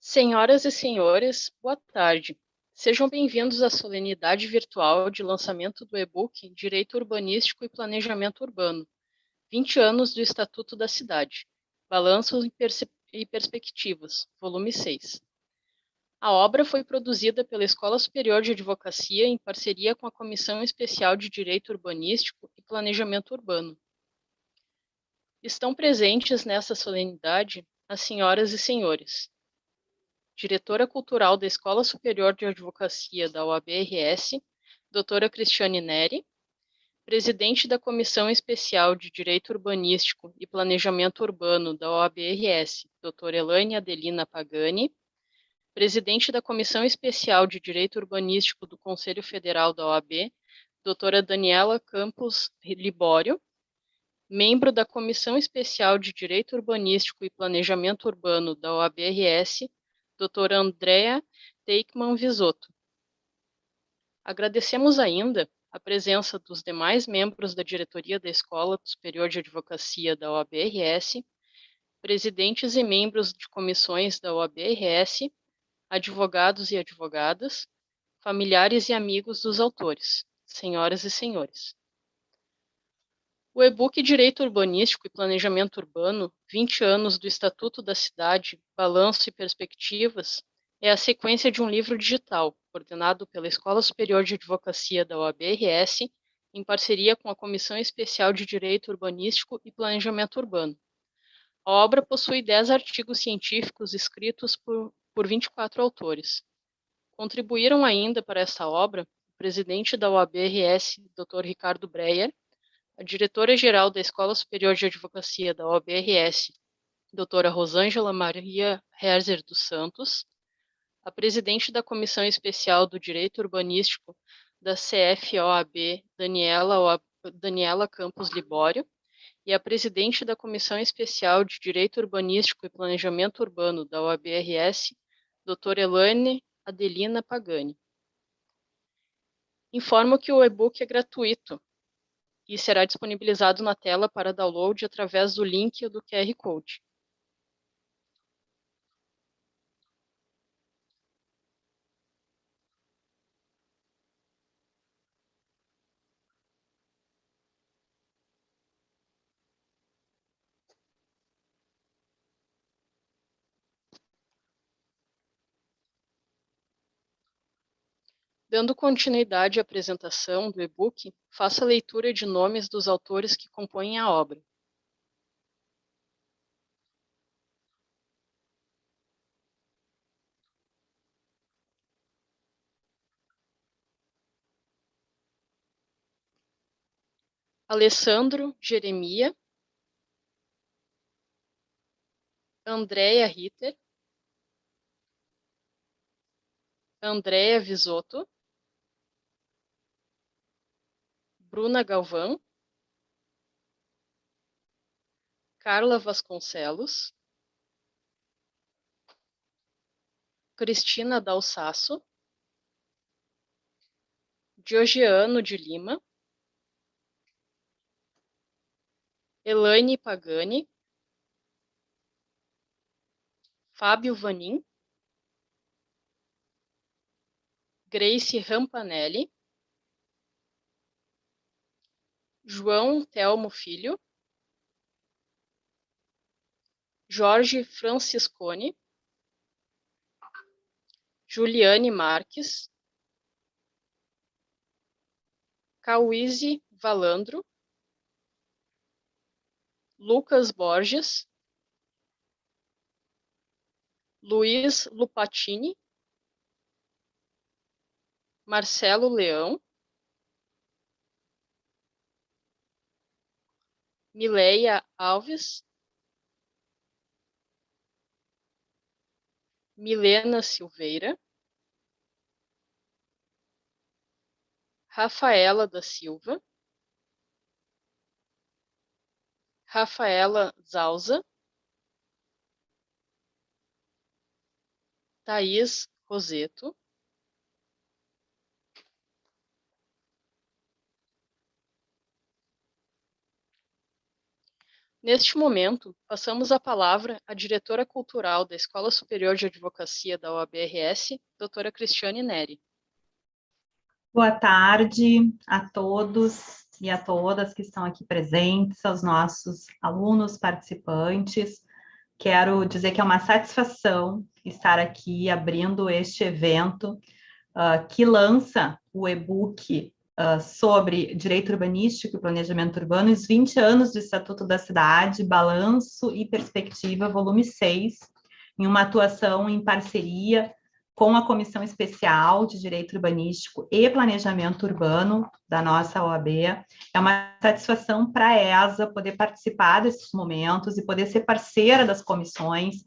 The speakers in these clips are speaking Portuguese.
Senhoras e senhores, boa tarde. Sejam bem-vindos à solenidade virtual de lançamento do e-book Direito Urbanístico e Planejamento Urbano, 20 anos do Estatuto da Cidade, Balanços e Perspectivas, volume 6. A obra foi produzida pela Escola Superior de Advocacia em parceria com a Comissão Especial de Direito Urbanístico e Planejamento Urbano. Estão presentes nessa solenidade as senhoras e senhores: diretora cultural da Escola Superior de Advocacia da OAB-RS, doutora Cristiane Neri, presidente da Comissão Especial de Direito Urbanístico e Planejamento Urbano da OAB-RS, doutora Elaine Adelina Pagani, presidente da Comissão Especial de Direito Urbanístico do Conselho Federal da OAB, doutora Daniela Campos Libório, membro da Comissão Especial de Direito Urbanístico e Planejamento Urbano da OAB-RS, doutora Andrea Teichmann Visotto. Agradecemos ainda a presença dos demais membros da diretoria da Escola Superior de Advocacia da OAB-RS, presidentes e membros de comissões da OAB-RS, advogados e advogadas, familiares e amigos dos autores, senhoras e senhores. O e-book Direito Urbanístico e Planejamento Urbano, 20 anos do Estatuto da Cidade, Balanço e Perspectivas, é a sequência de um livro digital, coordenado pela Escola Superior de Advocacia da OAB-RS, em parceria com a Comissão Especial de Direito Urbanístico e Planejamento Urbano. A obra possui 10 artigos científicos escritos por 24 autores. Contribuíram ainda para esta obra o presidente da OAB-RS, Dr. Ricardo Breyer, a diretora-geral da Escola Superior de Advocacia da OAB-RS, doutora Rosângela Maria Herzer dos Santos, a presidente da Comissão Especial do Direito Urbanístico da CFOAB, Daniela Campos Libório, e a presidente da Comissão Especial de Direito Urbanístico e Planejamento Urbano da OAB-RS, doutora Elaine Adelina Pagani. Informo que o e-book é gratuito e será disponibilizado na tela para download através do link do QR Code. Dando continuidade à apresentação do e-book, faço a leitura de nomes dos autores que compõem a obra. Alessandro Jeremia, Andrea Ritter, Andrea Visotto, Bruna Galvão, Carla Vasconcelos, Cristina Dalsasso, Diogiano de Lima, Elaine Pagani, Fábio Vanin, Grace Rampanelli, João Telmo Filho, Jorge Franciscone, Juliane Marques, Cauíse Valandro, Lucas Borges, Luiz Lupatini, Marcelo Leão, Mileia Alves, Milena Silveira, Rafaela da Silva, Rafaela Zausa, Thaís Roseto, Neste momento, passamos a palavra à diretora cultural da Escola Superior de Advocacia da OAB-RS, doutora Cristiane Neri. Boa tarde a todos e a todas que estão aqui presentes, aos nossos alunos participantes. Quero dizer que é uma satisfação estar aqui abrindo este evento que lança o e-book sobre direito urbanístico e planejamento urbano, os 20 anos do Estatuto da Cidade, Balanço e Perspectiva, volume 6, em uma atuação em parceria com a Comissão Especial de Direito Urbanístico e Planejamento Urbano da nossa OAB. É uma satisfação para a ESA poder participar desses momentos e poder ser parceira das comissões,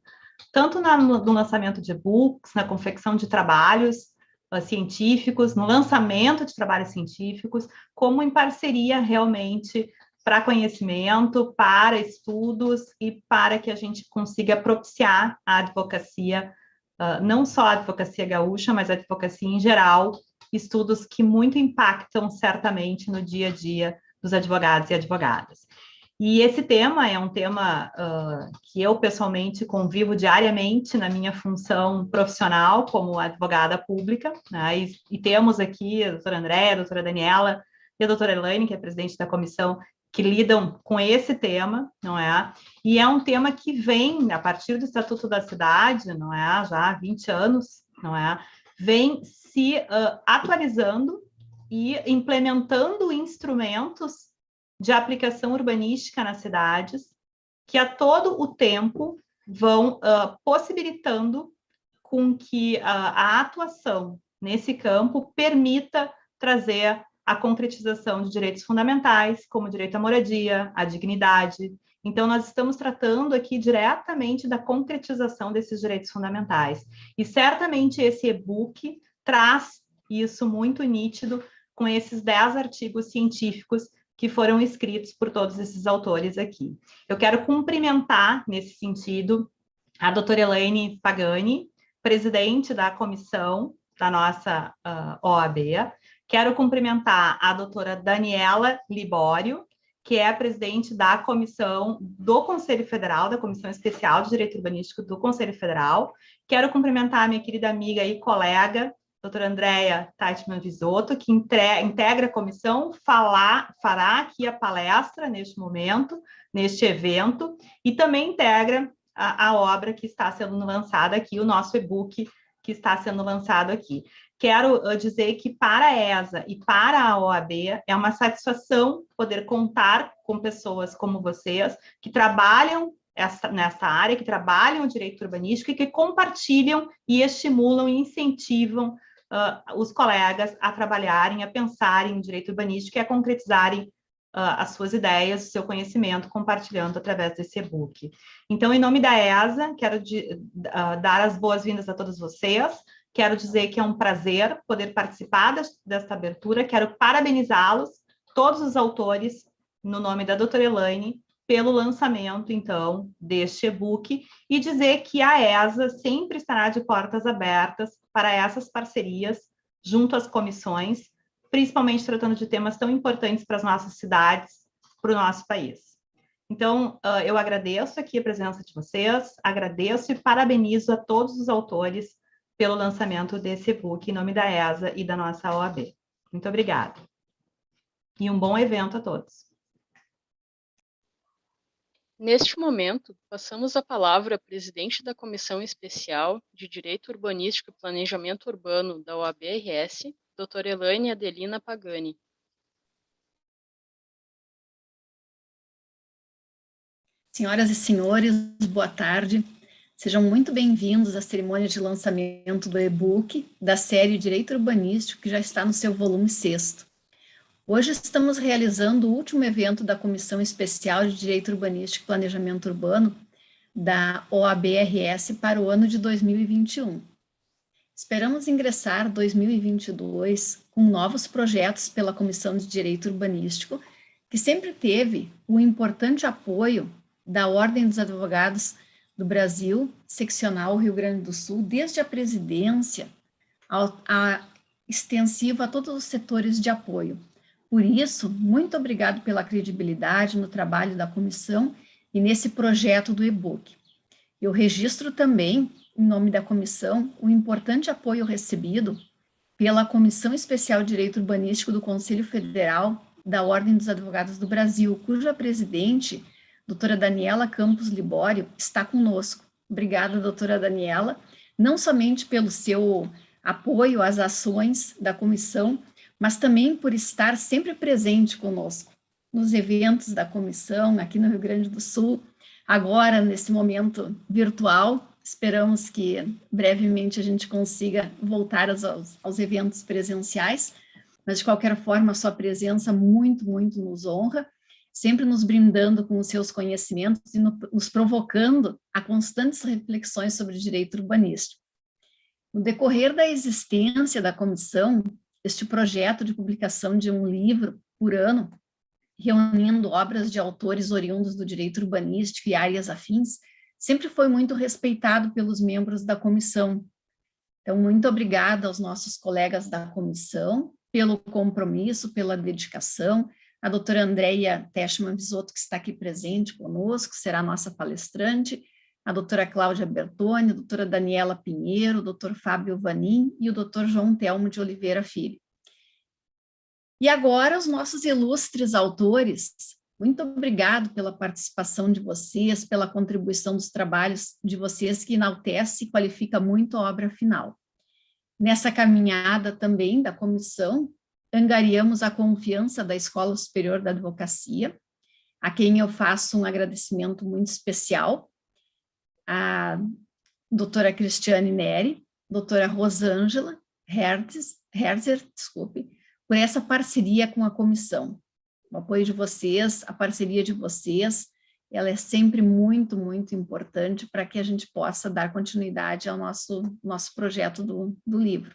tanto no lançamento de e-books, na confecção de trabalhos científicos, no lançamento de trabalhos científicos, como em parceria realmente para conhecimento, para estudos e para que a gente consiga propiciar a advocacia, não só a advocacia gaúcha, mas a advocacia em geral, estudos que muito impactam certamente no dia a dia dos advogados e advogadas. E esse tema é um tema que eu, pessoalmente, convivo diariamente na minha função profissional como advogada pública, né? E temos aqui a doutora Andréia, a doutora Daniela e a doutora Elaine, que é presidente da comissão, que lidam com esse tema, não é? E é um tema que vem, a partir do Estatuto da Cidade, não é? Já há 20 anos, não é? Vem se atualizando e implementando instrumentos de aplicação urbanística nas cidades, que a todo o tempo vão possibilitando com que a atuação nesse campo permita trazer a concretização de direitos fundamentais, como o direito à moradia, à dignidade. Então, nós estamos tratando aqui diretamente da concretização desses direitos fundamentais. E certamente esse e-book traz isso muito nítido com esses 10 artigos científicos que foram escritos por todos esses autores aqui. Eu quero cumprimentar, nesse sentido, a doutora Elaine Pagani, presidente da comissão da nossa OAB. Quero cumprimentar a doutora Daniela Libório, que é a presidente da comissão do Conselho Federal, da Comissão Especial de Direito Urbanístico do Conselho Federal. Quero cumprimentar a minha querida amiga e colega, doutora Andréia Taitman Visotto, que integra a comissão, fará aqui a palestra neste momento, neste evento, e também integra a obra que está sendo lançada aqui, o nosso e-book que está sendo lançado aqui. Quero dizer que para a ESA e para a OAB é uma satisfação poder contar com pessoas como vocês, que trabalham nessa área, que trabalham o direito urbanístico e que compartilham e estimulam e incentivam os colegas a trabalharem, a pensarem em direito urbanístico e a concretizarem as suas ideias, o seu conhecimento, compartilhando através desse e-book. Então, em nome da ESA, quero dar as boas-vindas a todos vocês, quero dizer que é um prazer poder participar desta abertura, quero parabenizá-los, todos os autores, no nome da doutora Elaine, pelo lançamento, então, deste e-book, e dizer que a ESA sempre estará de portas abertas para essas parcerias junto às comissões, principalmente tratando de temas tão importantes para as nossas cidades, para o nosso país. Então, eu agradeço aqui a presença de vocês, agradeço e parabenizo a todos os autores pelo lançamento desse e-book em nome da ESA e da nossa OAB. Muito obrigada. E um bom evento a todos. Neste momento, passamos a palavra à presidente da Comissão Especial de Direito Urbanístico e Planejamento Urbano da OAB-RS, doutora Elaine Adelina Pagani. Senhoras e senhores, boa tarde. Sejam muito bem-vindos à cerimônia de lançamento do e-book da série Direito Urbanístico, que já está no seu volume 6º. Hoje estamos realizando o último evento da Comissão Especial de Direito Urbanístico e Planejamento Urbano da OAB-RS para o ano de 2021. Esperamos ingressar 2022 com novos projetos pela Comissão de Direito Urbanístico, que sempre teve o importante apoio da Ordem dos Advogados do Brasil, seccional Rio Grande do Sul, desde a presidência a extensivo a todos os setores de apoio. Por isso, muito obrigado pela credibilidade no trabalho da comissão e nesse projeto do e-book. Eu registro também, em nome da comissão, o importante apoio recebido pela Comissão Especial de Direito Urbanístico do Conselho Federal da Ordem dos Advogados do Brasil, cuja presidente, doutora Daniela Campos Libório, está conosco. Obrigada, doutora Daniela, não somente pelo seu apoio às ações da comissão, mas também por estar sempre presente conosco nos eventos da comissão aqui no Rio Grande do Sul, agora nesse momento virtual. Esperamos que brevemente a gente consiga voltar aos eventos presenciais, mas de qualquer forma a sua presença muito nos honra, sempre nos brindando com os seus conhecimentos e nos provocando a constantes reflexões sobre direito urbanístico. No decorrer da existência da comissão, este projeto de publicação de um livro por ano, reunindo obras de autores oriundos do direito urbanístico e áreas afins, sempre foi muito respeitado pelos membros da comissão. Então, muito obrigada aos nossos colegas da comissão pelo compromisso, pela dedicação. A doutora Andréia Teschmann Bisotto, que está aqui presente conosco, será nossa palestrante, a doutora Cláudia Bertoni, a doutora Daniela Pinheiro, o doutor Fábio Vanin e o doutor João Telmo de Oliveira Filho. E agora, os nossos ilustres autores, muito obrigado pela participação de vocês, pela contribuição dos trabalhos de vocês, que enaltece e qualifica muito a obra final. Nessa caminhada também da comissão, angariamos a confiança da Escola Superior da Advocacia, a quem eu faço um agradecimento muito especial, a doutora Cristiane Neri, doutora Rosângela Herzer, por essa parceria com a comissão. O apoio de vocês, a parceria de vocês, ela é sempre muito importante para que a gente possa dar continuidade ao nosso projeto do livro.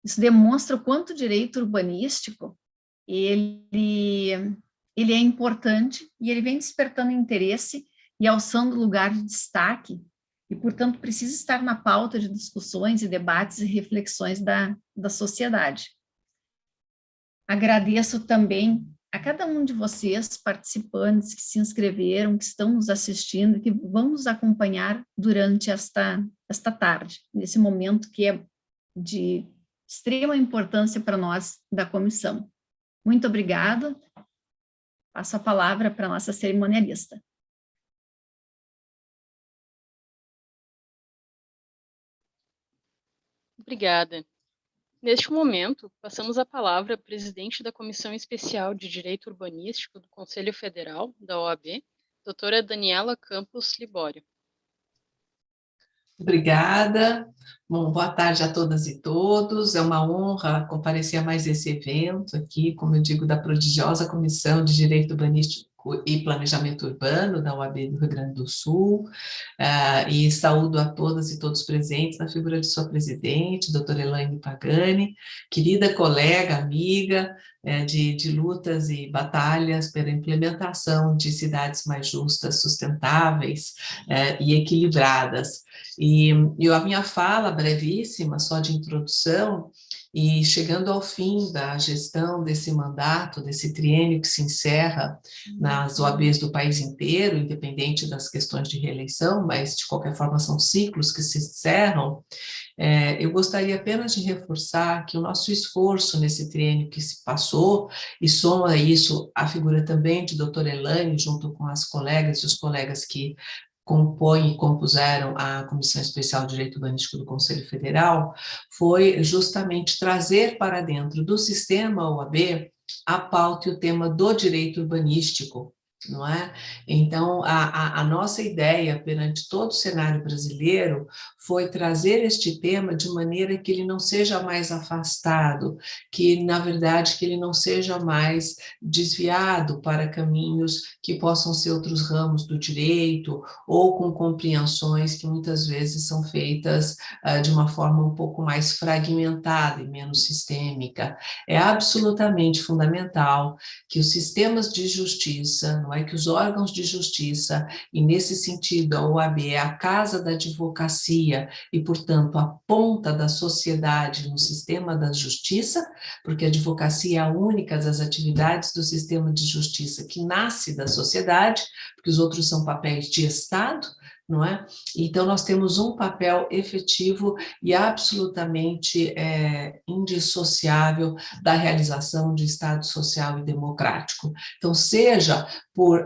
Isso demonstra o quanto o direito urbanístico, ele é importante e ele vem despertando interesse e alçando lugar de destaque, e, portanto, precisa estar na pauta de discussões e debates e reflexões da sociedade. Agradeço também a cada um de vocês, participantes que se inscreveram, que estão nos assistindo, que vão nos acompanhar durante esta tarde, nesse momento que é de extrema importância para nós da comissão. Muito obrigada. Passo a palavra para a nossa cerimonialista. Obrigada. Neste momento, passamos a palavra à presidente da Comissão Especial de Direito Urbanístico do Conselho Federal, da OAB, doutora Daniela Campos Libório. Obrigada. Bom, boa tarde a todas e todos. É uma honra comparecer a mais esse evento aqui, como eu digo, da prodigiosa Comissão de Direito Urbanístico e Planejamento Urbano da OAB do Rio Grande do Sul, e saúdo a todas e todos presentes na figura de sua presidente, doutora Elaine Pagani, querida colega, amiga, de lutas e batalhas pela implementação de cidades mais justas, sustentáveis e equilibradas. E a minha fala brevíssima, só de introdução, e chegando ao fim da gestão desse mandato, desse triênio que se encerra nas OABs do país inteiro, independente das questões de reeleição, mas de qualquer forma são ciclos que se encerram, eu gostaria apenas de reforçar que o nosso esforço nesse triênio que se passou, e soma a isso a figura também de doutora Elaine, junto com as colegas e os colegas que compõem e compuseram a Comissão Especial de Direito Urbanístico do Conselho Federal, foi justamente trazer para dentro do sistema OAB a pauta e o tema do direito urbanístico, não é? Então, a nossa ideia perante todo o cenário brasileiro foi trazer este tema de maneira que ele não seja mais afastado, que, na verdade, que ele não seja mais desviado para caminhos que possam ser outros ramos do direito ou com compreensões que muitas vezes são feitas de uma forma um pouco mais fragmentada e menos sistêmica. É absolutamente fundamental que os sistemas de justiça, não é? Que os órgãos de justiça, e nesse sentido a OAB é a casa da advocacia e, portanto, a ponta da sociedade no sistema da justiça, porque a advocacia é a única das atividades do sistema de justiça que nasce da sociedade, porque os outros são papéis de Estado, não é? Então, nós temos um papel efetivo e absolutamente indissociável da realização de Estado social e democrático. Então, seja por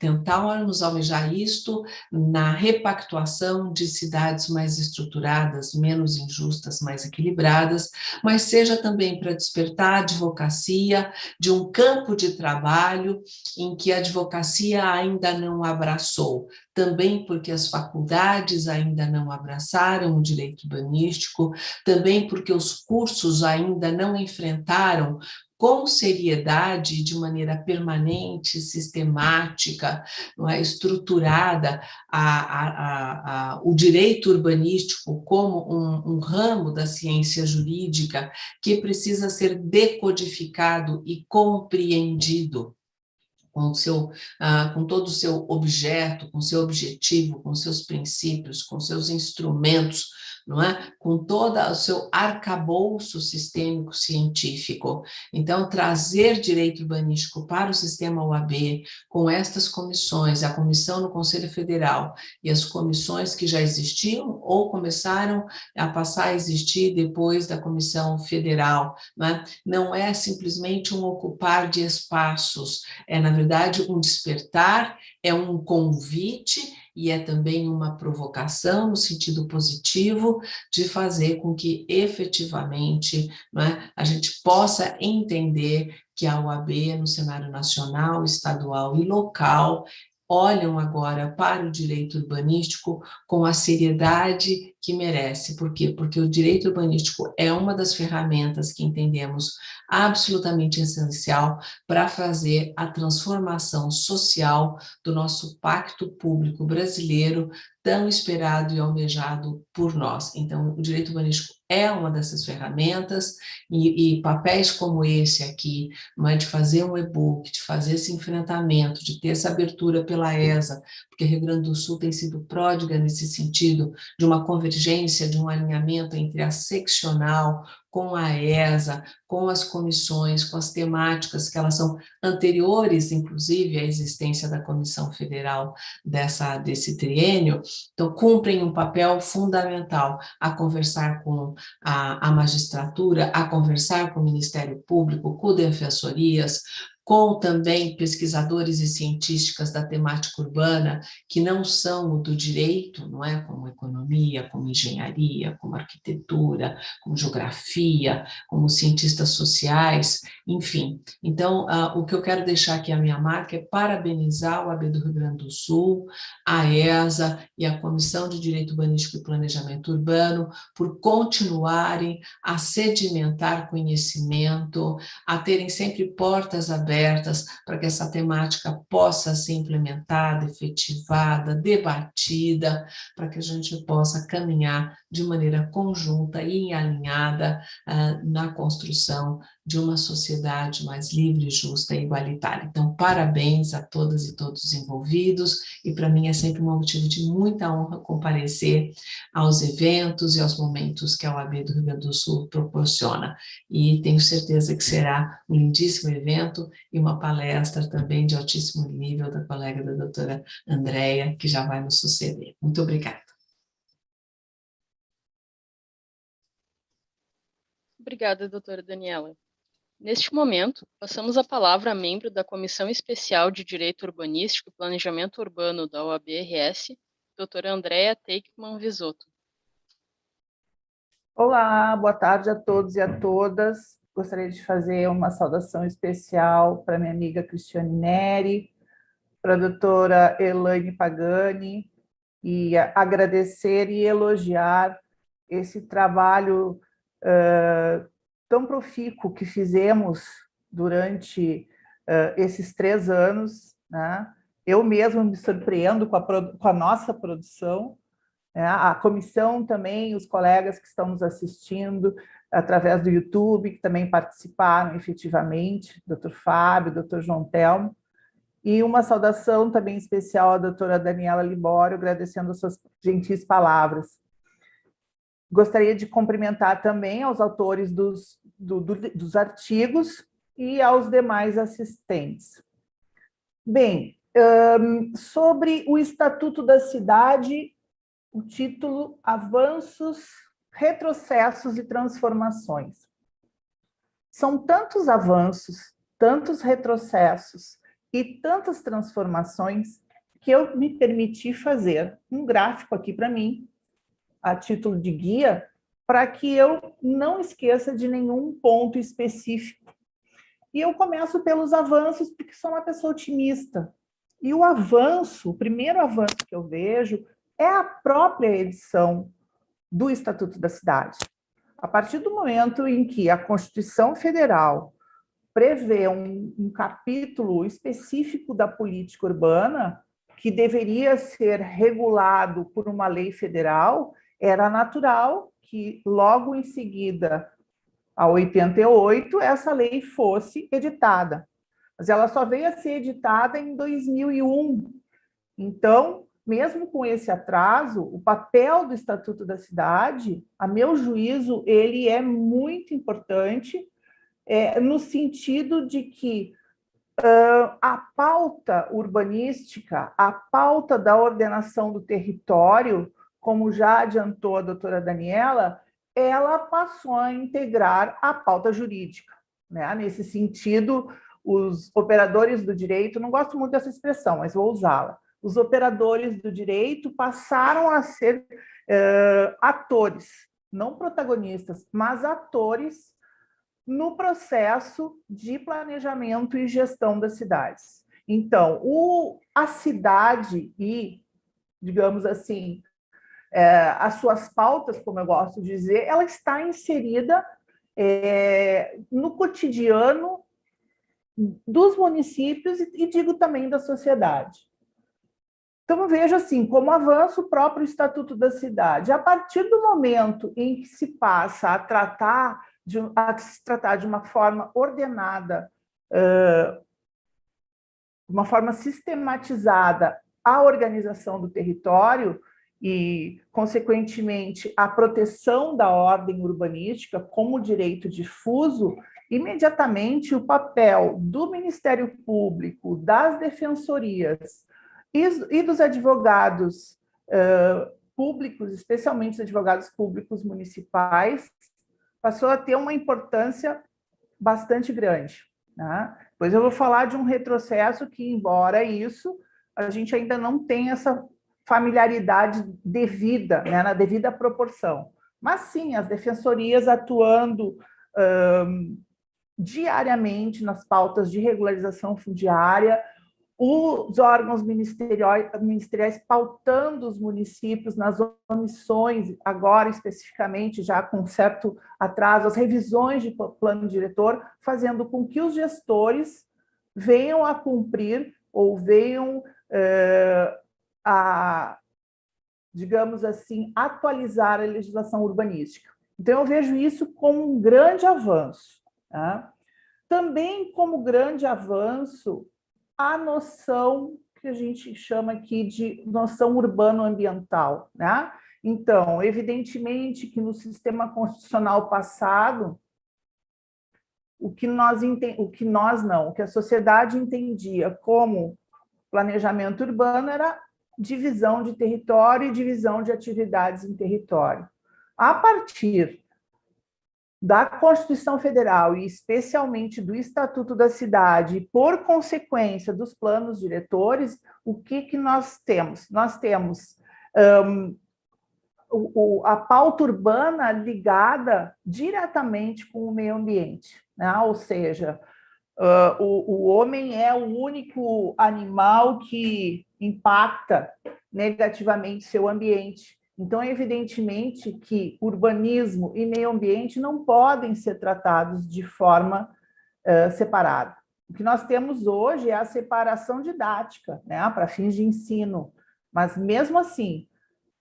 tentarmos almejar isto na repactuação de cidades mais estruturadas, menos injustas, mais equilibradas, mas seja também para despertar a advocacia de um campo de trabalho em que a advocacia ainda não abraçou, também porque as faculdades ainda não abraçaram o direito urbanístico, também porque os cursos ainda não enfrentaram com seriedade, de maneira permanente, sistemática, não é, estruturada, o direito urbanístico como um ramo da ciência jurídica que precisa ser decodificado e compreendido com todo o seu objeto, com seu objetivo, com seus princípios, com seus instrumentos, não é? Com todo o seu arcabouço sistêmico científico. Então, trazer direito urbanístico para o sistema OAB, com estas comissões, a comissão no Conselho Federal e as comissões que já existiam ou começaram a passar a existir depois da Comissão Federal, não é simplesmente um ocupar de espaços, na verdade, um despertar, é um convite e é também uma provocação no sentido positivo de fazer com que efetivamente, a gente possa entender que a OAB no cenário nacional, estadual e local olham agora para o direito urbanístico com a seriedade que merece. Por quê? Porque o direito urbanístico é uma das ferramentas que entendemos absolutamente essencial para fazer a transformação social do nosso pacto público brasileiro, tão esperado e almejado por nós. Então, o direito urbanístico é uma dessas ferramentas, e papéis como esse aqui, de fazer um e-book, de fazer esse enfrentamento, de ter essa abertura pela ESA, porque Rio Grande do Sul tem sido pródiga nesse sentido, de uma convergência, de um alinhamento entre a seccional, com a ESA, com as comissões, com as temáticas que elas são anteriores, inclusive, à existência da Comissão Federal desse triênio, então cumprem um papel fundamental a conversar com a magistratura, a conversar com o Ministério Público, com defensorias, com também pesquisadores e cientistas da temática urbana, que não são o do direito, não é? Como economia, como engenharia, como arquitetura, como geografia, como cientistas sociais, enfim. Então, o que eu quero deixar aqui a minha marca é parabenizar o AB do Rio Grande do Sul, a ESA e a Comissão de Direito Urbanístico e Planejamento Urbano por continuarem a sedimentar conhecimento, a terem sempre portas abertas para que essa temática possa ser implementada, efetivada, debatida, para que a gente possa caminhar de maneira conjunta e alinhada na construção de uma sociedade mais livre, justa e igualitária. Então, parabéns a todas e todos os envolvidos, e para mim é sempre um motivo de muita honra comparecer aos eventos e aos momentos que a OAB do Rio Grande do Sul proporciona. E tenho certeza que será um lindíssimo evento e uma palestra também de altíssimo nível da colega da doutora Andréia, que já vai nos suceder. Muito obrigada. Obrigada, doutora Daniela. Neste momento, passamos a palavra a membro da Comissão Especial de Direito Urbanístico e Planejamento Urbano da OAB-RS, doutora Andréia Teichmann Visotto. Olá, boa tarde a todos e a todas. Gostaria de fazer uma saudação especial para minha amiga Cristiane Neri, para a doutora Elaine Pagani, e agradecer e elogiar esse trabalho tão profícuo que fizemos durante esses 3 anos, né? Eu mesma me surpreendo com a nossa produção, né? A comissão também, os colegas que estão nos assistindo através do YouTube, que também participaram efetivamente, Dr. Fábio, Dr. João Telmo, E uma saudação também especial à doutora Daniela Libório, agradecendo as suas gentis palavras. Gostaria de cumprimentar também aos autores dos artigos e aos demais assistentes. Bem, sobre o Estatuto da Cidade, o título Avanços, Retrocessos e Transformações. São tantos avanços, tantos retrocessos e tantas transformações que eu me permiti fazer um gráfico aqui para mim, a título de guia, para que eu não esqueça de nenhum ponto específico. E eu começo pelos avanços, porque sou uma pessoa otimista. E o avanço, o primeiro avanço que eu vejo, é a própria edição do Estatuto da Cidade. A partir do momento em que a Constituição Federal prevê um capítulo específico da política urbana, que deveria ser regulado por uma lei federal, era natural que, logo em seguida, a 88, essa lei fosse editada. Mas ela só veio a ser editada em 2001. Então, mesmo com esse atraso, o papel do Estatuto da Cidade, a meu juízo, ele é muito importante, no sentido de que a pauta urbanística, a pauta da ordenação do território, como já adiantou a doutora Daniela, ela passou a integrar a pauta jurídica, né? Nesse sentido, os operadores do direito, não gosto muito dessa expressão, mas vou usá-la, os operadores do direito passaram a ser atores, não protagonistas, mas atores no processo de planejamento e gestão das cidades. Então, a cidade e, digamos assim, as suas pautas, como eu gosto de dizer, ela está inserida no cotidiano dos municípios e digo também da sociedade. Então, eu vejo assim, como avanço o próprio Estatuto da Cidade. A partir do momento em que se passa a se tratar de uma forma ordenada, uma forma sistematizada a organização do território e, consequentemente, a proteção da ordem urbanística como direito difuso, imediatamente o papel do Ministério Público, das defensorias e dos advogados públicos, especialmente os advogados públicos municipais, passou a ter uma importância bastante grande. Né? Pois eu vou falar de um retrocesso que, embora isso, a gente ainda não tem essa familiaridade devida, né, na devida proporção. Mas sim, as defensorias atuando diariamente nas pautas de regularização fundiária, os órgãos ministeriais pautando os municípios nas omissões, agora especificamente, já com certo atraso, as revisões de plano diretor, fazendo com que os gestores venham a cumprir ou venham a, digamos assim, atualizar a legislação urbanística. Então, eu vejo isso como um grande avanço. Tá? Também como grande avanço, a noção que a gente chama aqui de noção urbano-ambiental, né? Então, evidentemente que no sistema constitucional passado, o que a sociedade entendia como planejamento urbano era divisão de território e divisão de atividades em território. A partir da Constituição Federal e especialmente do Estatuto da Cidade, e por consequência dos planos diretores, o que nós temos? Nós temos a pauta urbana ligada diretamente com o meio ambiente, né? Ou seja, o homem é o único animal que impacta negativamente seu ambiente. Então, evidentemente que urbanismo e meio ambiente não podem ser tratados de forma separada. O que nós temos hoje é a separação didática, né, para fins de ensino. Mas, mesmo assim,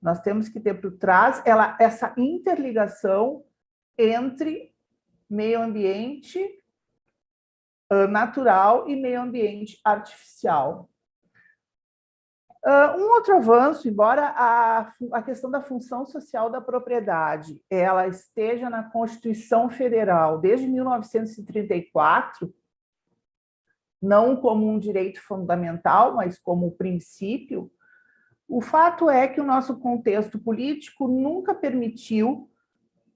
nós temos que ter por trás essa interligação entre meio ambiente natural e meio ambiente artificial. Um outro avanço, embora a questão da função social da propriedade ela esteja na Constituição Federal desde 1934, não como um direito fundamental, mas como princípio, o fato é que o nosso contexto político nunca permitiu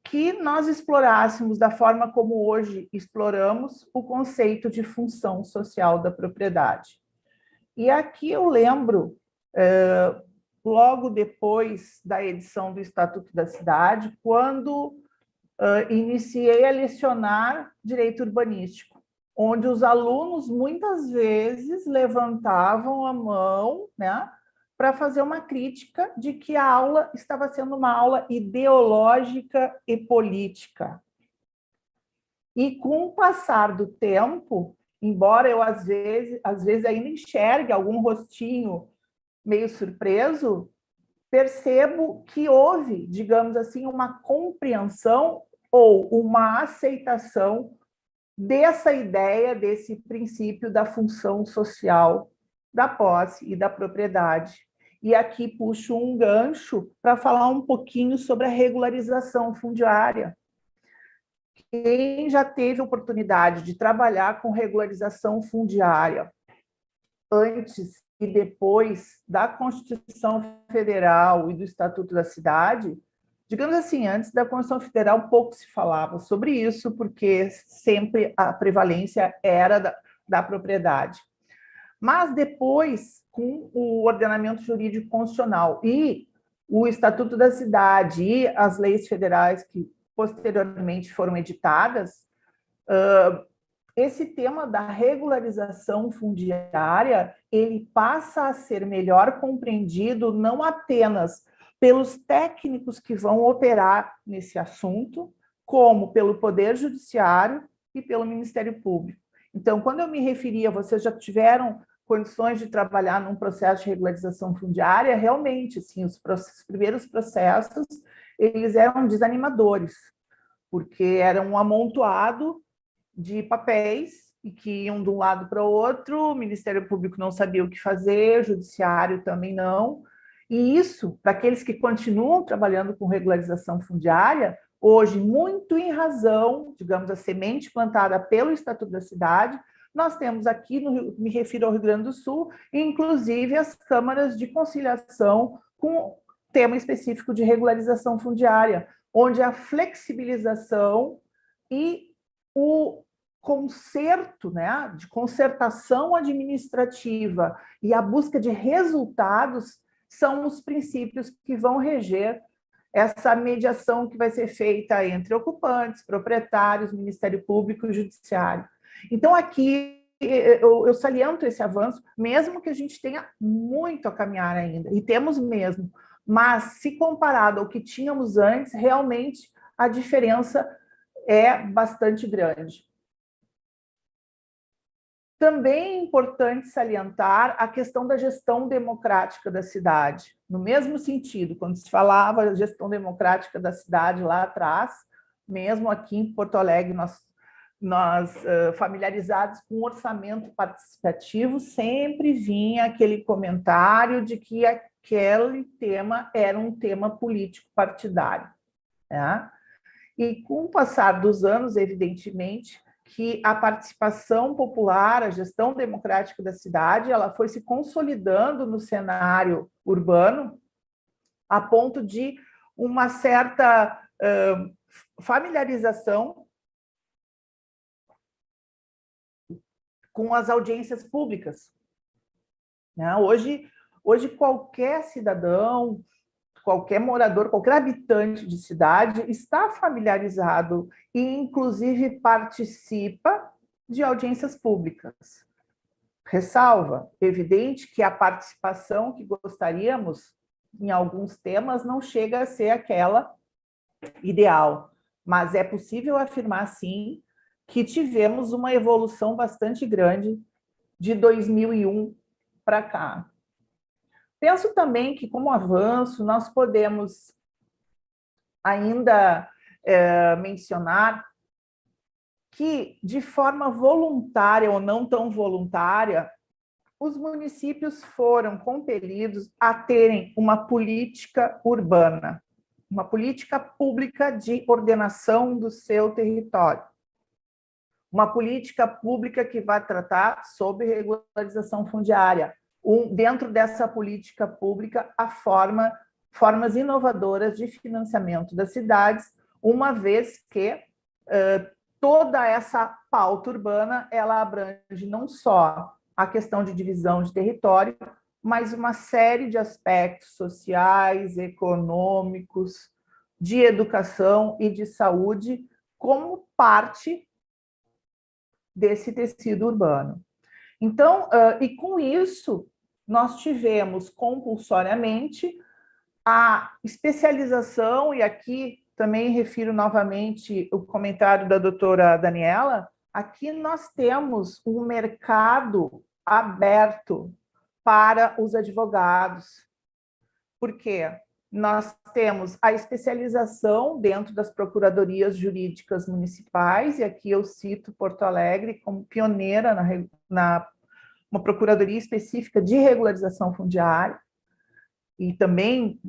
que nós explorássemos da forma como hoje exploramos o conceito de função social da propriedade. E aqui eu lembro, logo depois da edição do Estatuto da Cidade, quando iniciei a lecionar direito urbanístico, onde os alunos muitas vezes levantavam a mão, né, para fazer uma crítica de que a aula estava sendo uma aula ideológica e política. E com o passar do tempo, embora eu às vezes ainda enxergue algum rostinho meio surpreso, percebo que houve, digamos assim, uma compreensão ou uma aceitação dessa ideia, desse princípio da função social da posse e da propriedade. E aqui puxo um gancho para falar um pouquinho sobre a regularização fundiária. Quem já teve oportunidade de trabalhar com regularização fundiária antes e depois da Constituição Federal e do Estatuto da Cidade, digamos assim, antes da Constituição Federal pouco se falava sobre isso, porque sempre a prevalência era da propriedade. Mas depois, com o ordenamento jurídico constitucional e o Estatuto da Cidade e as leis federais que posteriormente foram editadas, esse tema da regularização fundiária, ele passa a ser melhor compreendido não apenas pelos técnicos que vão operar nesse assunto, como pelo Poder Judiciário e pelo Ministério Público. Então, quando eu me referia, vocês já tiveram condições de trabalhar num processo de regularização fundiária, realmente, assim, os primeiros processos, eles eram desanimadores, porque era um amontoado de papéis e que iam de um lado para o outro, o Ministério Público não sabia o que fazer, o Judiciário também não. E isso, para aqueles que continuam trabalhando com regularização fundiária, hoje, muito em razão, digamos, a semente plantada pelo Estatuto da Cidade, nós temos aqui, me refiro ao Rio Grande do Sul, inclusive as câmaras de conciliação com tema específico de regularização fundiária, onde a flexibilização e o conserto, né, de concertação administrativa e a busca de resultados são os princípios que vão reger essa mediação que vai ser feita entre ocupantes, proprietários, Ministério Público e Judiciário. Então, aqui eu saliento esse avanço, mesmo que a gente tenha muito a caminhar ainda, e temos mesmo, mas se comparado ao que tínhamos antes, realmente a diferença é bastante grande. Também é importante salientar a questão da gestão democrática da cidade. No mesmo sentido, quando se falava da gestão democrática da cidade lá atrás, mesmo aqui em Porto Alegre, nós familiarizados com o orçamento participativo, sempre vinha aquele comentário de que aquele tema era um tema político partidário, né? E com o passar dos anos, evidentemente, que a participação popular, a gestão democrática da cidade, ela foi se consolidando no cenário urbano, a ponto de uma certa familiarização com as audiências públicas. Né? Hoje, qualquer cidadão, qualquer morador, qualquer habitante de cidade está familiarizado e, inclusive, participa de audiências públicas. Ressalva, evidente que a participação que gostaríamos em alguns temas não chega a ser aquela ideal, mas é possível afirmar, sim, que tivemos uma evolução bastante grande de 2001 para cá. Penso também que, como avanço, nós podemos ainda mencionar que, de forma voluntária ou não tão voluntária, os municípios foram compelidos a terem uma política urbana, uma política pública de ordenação do seu território, uma política pública que vai tratar sobre regularização fundiária. Dentro dessa política pública, há formas inovadoras de financiamento das cidades, uma vez que toda essa pauta urbana ela abrange não só a questão de divisão de território, mas uma série de aspectos sociais, econômicos, de educação e de saúde como parte desse tecido urbano. Então, e com isso, nós tivemos compulsoriamente a especialização, e aqui também refiro novamente o comentário da doutora Daniela, aqui nós temos um mercado aberto para os advogados. Por quê? Nós temos a especialização dentro das procuradorias jurídicas municipais, e aqui eu cito Porto Alegre como pioneira na uma procuradoria específica de regularização fundiária, e também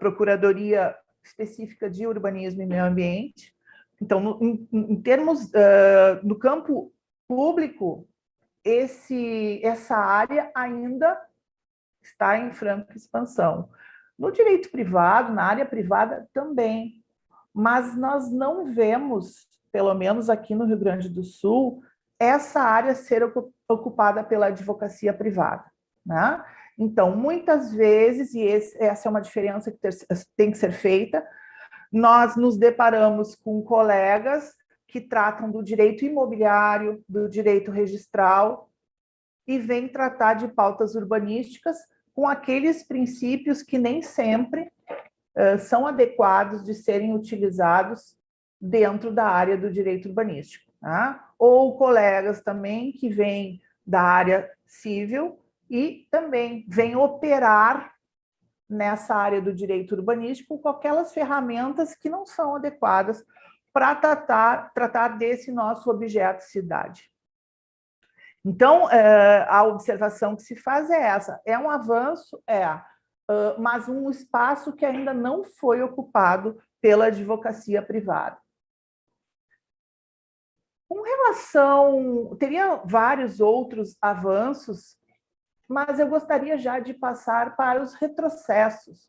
procuradoria específica de urbanismo e meio ambiente. Então, em termos no campo público, essa área ainda está em franca expansão. No direito privado, na área privada também, mas nós não vemos, pelo menos aqui no Rio Grande do Sul, essa área ser ocupada pela advocacia privada, né? Então, muitas vezes, e essa é uma diferença que tem que ser feita, nós nos deparamos com colegas que tratam do direito imobiliário, do direito registral, e vêm tratar de pautas urbanísticas com aqueles princípios que nem sempre são adequados de serem utilizados dentro da área do direito urbanístico, tá? Ou colegas também que vêm da área civil e também vêm operar nessa área do direito urbanístico com aquelas ferramentas que não são adequadas para tratar desse nosso objeto cidade. Então, a observação que se faz é essa, é um avanço, mas um espaço que ainda não foi ocupado pela advocacia privada. Com relação, teria vários outros avanços, mas eu gostaria já de passar para os retrocessos.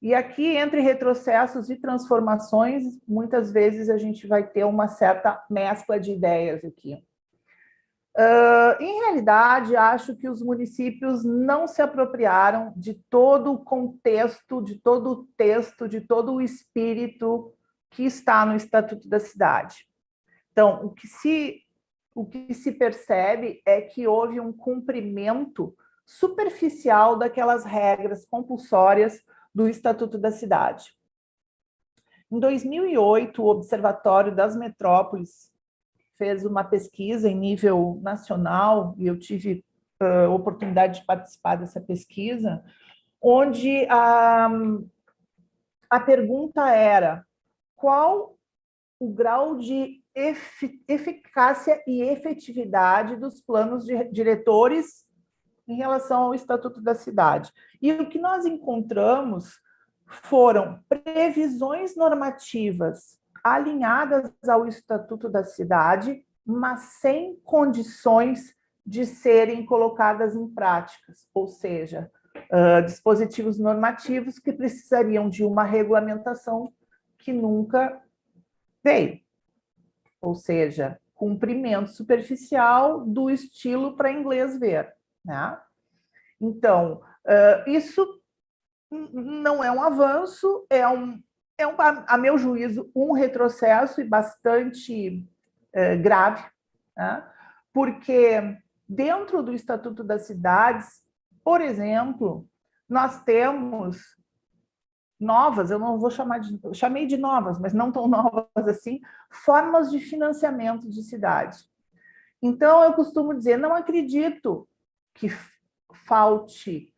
E aqui, entre retrocessos e transformações, muitas vezes a gente vai ter uma certa mescla de ideias aqui. Em realidade, acho que os municípios não se apropriaram de todo o contexto, de todo o texto, de todo o espírito que está no Estatuto da Cidade. Então, o que se percebe é que houve um cumprimento superficial daquelas regras compulsórias do Estatuto da Cidade. Em 2008, o Observatório das Metrópoles fez uma pesquisa em nível nacional, e eu tive a oportunidade de participar dessa pesquisa, onde a pergunta era: qual o grau de eficácia e efetividade dos planos diretores em relação ao Estatuto da Cidade? E o que nós encontramos foram previsões normativas alinhadas ao Estatuto da Cidade, mas sem condições de serem colocadas em práticas, ou seja, dispositivos normativos que precisariam de uma regulamentação que nunca veio, ou seja, cumprimento superficial do estilo para inglês ver, né? Então, isso não é um avanço, a meu juízo, um retrocesso e bastante grave, né? Porque dentro do Estatuto das Cidades, por exemplo, nós temos novas, eu não vou chamei de novas, mas não tão novas assim, formas de financiamento de cidade. Então, eu costumo dizer, não acredito que falte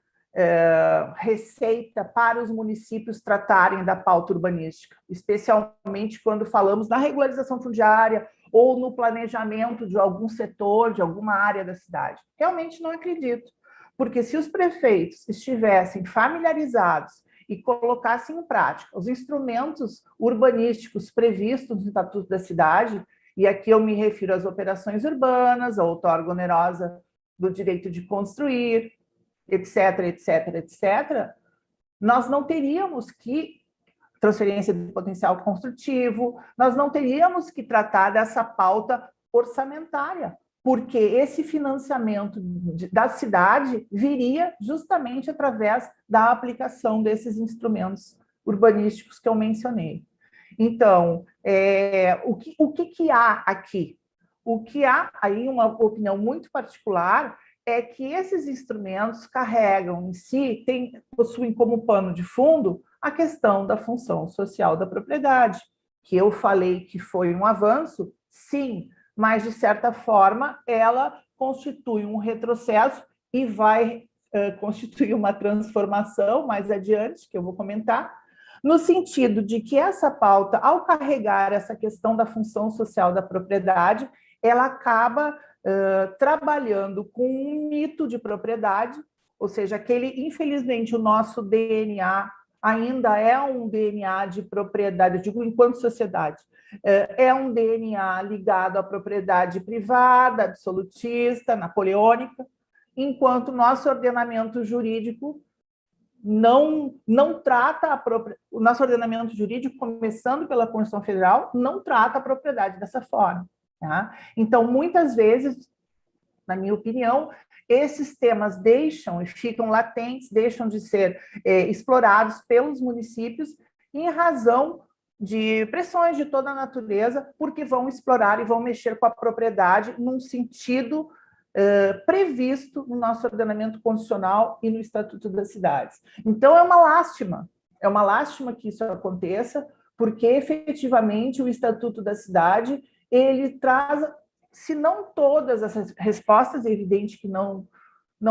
receita para os municípios tratarem da pauta urbanística, especialmente quando falamos na regularização fundiária ou no planejamento de algum setor, de alguma área da cidade. Realmente não acredito, porque se os prefeitos estivessem familiarizados e colocassem em prática os instrumentos urbanísticos previstos no Estatuto da Cidade, e aqui eu me refiro às operações urbanas, à outorga onerosa do direito de construir, etc., etc., etc., nós não teríamos que transferência de potencial construtivo, nós não teríamos que tratar dessa pauta orçamentária, porque esse financiamento da cidade viria justamente através da aplicação desses instrumentos urbanísticos que eu mencionei. Então, o que há aqui? O que há aí, uma opinião muito particular, é que esses instrumentos carregam em si, possuem como pano de fundo a questão da função social da propriedade, que eu falei que foi um avanço, sim, mas, de certa forma, ela constitui um retrocesso e vai constituir uma transformação mais adiante, que eu vou comentar, no sentido de que essa pauta, ao carregar essa questão da função social da propriedade, ela acaba trabalhando com um mito de propriedade, ou seja, infelizmente, o nosso DNA ainda é um DNA de propriedade, eu digo enquanto sociedade, é um DNA ligado à propriedade privada, absolutista, napoleônica, enquanto o nosso ordenamento jurídico não trata o nosso ordenamento jurídico, começando pela Constituição Federal, não trata a propriedade dessa forma. Tá? Então, muitas vezes, na minha opinião, esses temas deixam e ficam latentes, deixam de ser explorados pelos municípios em razão de pressões de toda a natureza, porque vão explorar e vão mexer com a propriedade num sentido previsto no nosso ordenamento constitucional e no Estatuto das Cidades. Então, é uma lástima que isso aconteça, porque efetivamente o Estatuto da Cidade ele traz, se não todas essas respostas, é evidente que não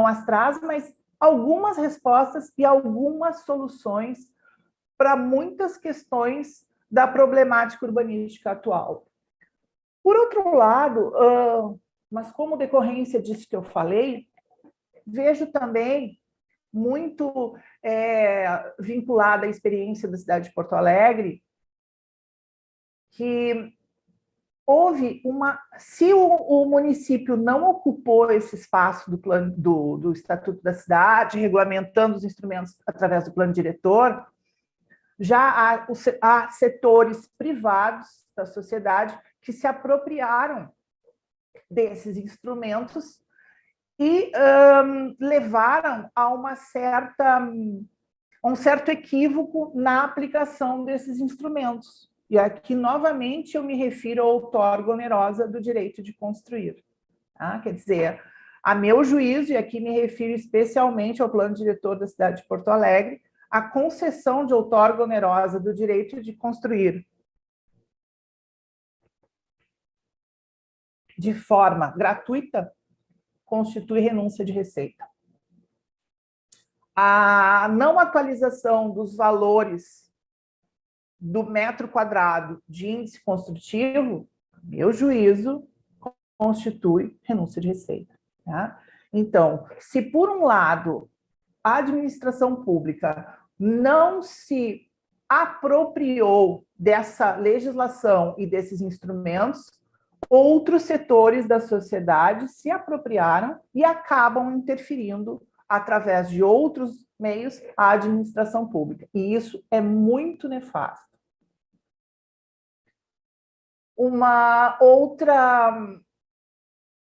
as traz, mas algumas respostas e algumas soluções para muitas questões da problemática urbanística atual. Por outro lado, mas como decorrência disso que eu falei, vejo também muito vinculada à experiência da cidade de Porto Alegre, que houve se o município não ocupou esse espaço do plano do Estatuto da Cidade, regulamentando os instrumentos através do plano diretor, já há setores privados da sociedade que se apropriaram desses instrumentos e levaram a um certo equívoco na aplicação desses instrumentos. E aqui, novamente, eu me refiro à outorga onerosa do direito de construir. Tá? Quer dizer, a meu juízo, e aqui me refiro especialmente ao plano diretor da cidade de Porto Alegre, a concessão de outorga onerosa do direito de construir de forma gratuita constitui renúncia de receita. A não atualização dos valores do metro quadrado de índice construtivo, meu juízo, constitui renúncia de receita. Tá? Então, se por um lado a administração pública não se apropriou dessa legislação e desses instrumentos, outros setores da sociedade se apropriaram e acabam interferindo através de outros meios à administração pública. E isso é muito nefasto. Uma outra